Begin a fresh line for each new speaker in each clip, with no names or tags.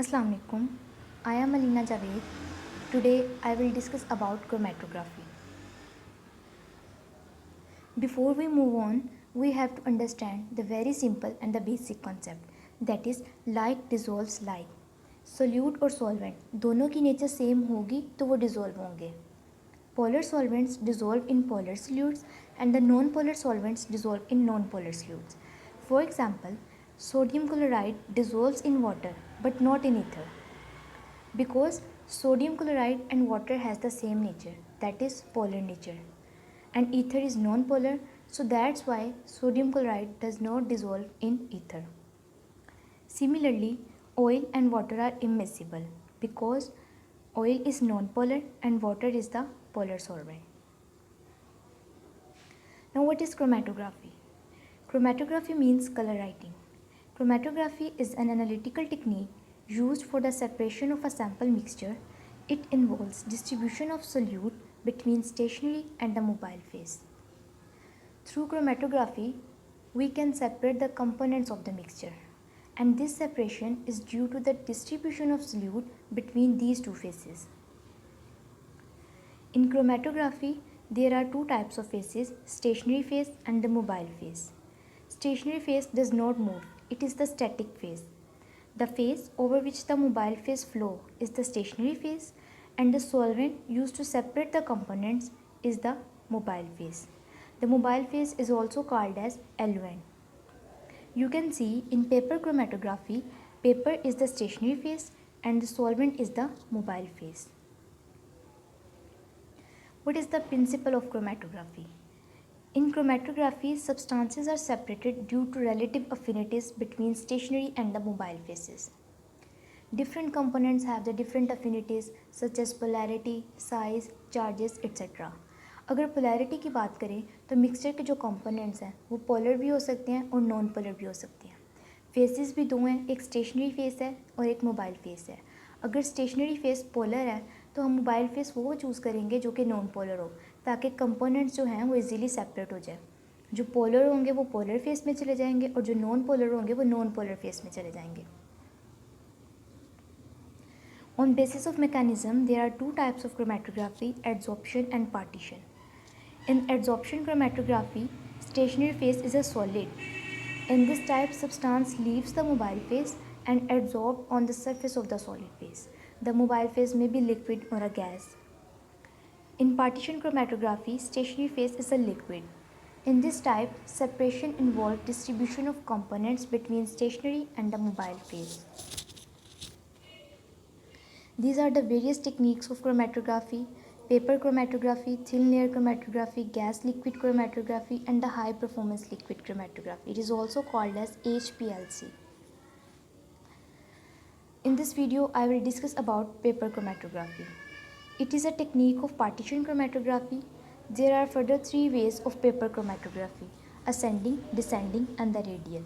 Assalamu alaikum. I am Alina Javed. Today I will discuss about chromatography. Before we move on, we have to understand the very simple and the basic concept, that is like dissolves like. Solute और solvent दोनों की nature same होगी तो वो dissolve होंगे. Polar solvents dissolve in polar solutes and the non-polar solvents dissolve in non-polar solutes. For example, sodium chloride dissolves in water but not in ether, because sodium chloride and water has the same nature, that is polar nature, and ether is non-polar, so that's why sodium chloride does not dissolve in ether. Similarly, oil and water are immiscible because oil is non-polar and water is the polar solvent. Now what is chromatography? Chromatography means color writing. Chromatography is an analytical technique used for the separation of a sample mixture. It involves distribution of solute between stationary and the mobile phase. Through chromatography, we can separate the components of the mixture, and this separation is due to the distribution of solute between these two phases. In chromatography, there are two types of phases, stationary phase and the mobile phase. Stationary phase does not move, it is the static phase. The phase over which the mobile phase flow is the stationary phase, and the solvent used to separate the components is the mobile phase. The mobile phase is also called as eluent. You can see in paper chromatography, paper is the stationary phase and the solvent is the mobile phase. What is the principle of chromatography? In chromatography, substances are separated due to relative affinities between stationary and the mobile phases. Different components have the different affinities such as polarity, size, charges, etc. अगर polarity की बात करें तो mixture के जो components हैं वो polar भी हो सकते हैं और नॉन पोलर भी हो सकते हैं. फेसेस भी दो हैं, एक स्टेशनरी फेस है और एक मोबाइल फेस है. अगर स्टेशनरी फेस पोलर है तो हम मोबाइल फेस वो चूज़ करेंगे जो कि नॉन पोलर हो, ताकि कंपोनेंट्स जो हैं वो इजीली सेपरेट हो जाए. जो पोलर होंगे वो पोलर फेस में चले जाएंगे और जो नॉन पोलर होंगे वो नॉन पोलर फेस में चले जाएंगे. On basis of mechanism, there are two types of chromatography, adsorption and partition. In adsorption chromatography, stationary phase is a solid. In this type, substance leaves the mobile phase and adsorbed on the surface of the solid phase. The mobile phase may be liquid or a gas. In partition chromatography, stationary phase is a liquid. In this type, separation involves distribution of components between stationary and the mobile phase. These are the various techniques of chromatography: paper chromatography, thin layer chromatography, gas liquid chromatography, and the high performance liquid chromatography. It is also called as HPLC. In this video, I will discuss about paper chromatography. It is a technique of partition chromatography. There are further three ways of paper chromatography: ascending, descending, and the radial.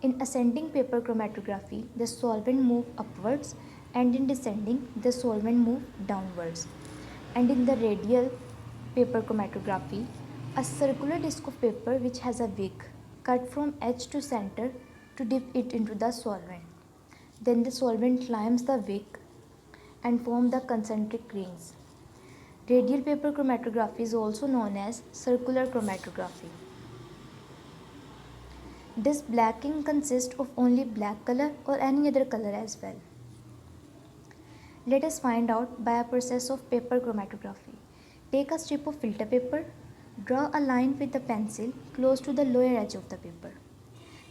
In ascending paper chromatography, the solvent moves upwards, and in descending, the solvent moves downwards. And in the radial paper chromatography, a circular disc of paper which has a wick cut from edge to center to dip it into the solvent. Then the solvent climbs the wick and form the concentric rings. Radial paper chromatography is also known as circular chromatography. Does black ink consist of only black color or any other color as well? Let us find out by a process of paper chromatography. Take a strip of filter paper, draw a line with the pencil close to the lower edge of the paper.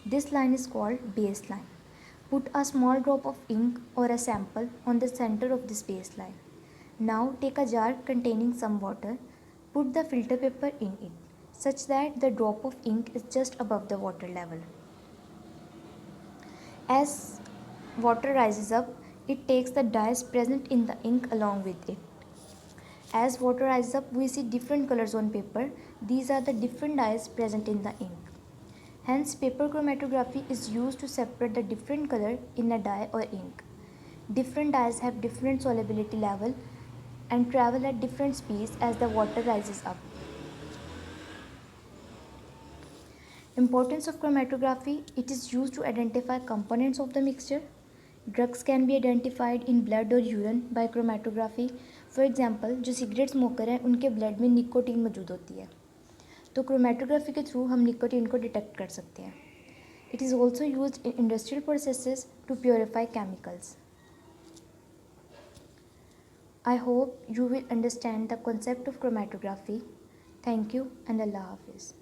This line is called baseline. Put a small drop of ink or a sample on the center of this baseline. Now take a jar containing some water, put the filter paper in it, such that the drop of ink is just above the water level. As water rises up, it takes the dyes present in the ink along with it. As water rises up, we see different colors on paper. These are the different dyes present in the ink. Hence, paper chromatography is used to separate the different color in a dye or ink. Different dyes have different solubility level and travel at different speeds as the water rises up. Importance of chromatography: it is used to identify components of the mixture. Drugs can be identified in blood और urine by chromatography. For example, जो cigarette smoker हैं उनके blood में nicotine मौजूद होती है, तो chromatography के थ्रू हम निकोटीन को डिटेक्ट कर सकते हैं। It is also use in industrial processes to purify chemicals. I hope you will understand the concept of chromatography. Thank you and Allah Hafiz.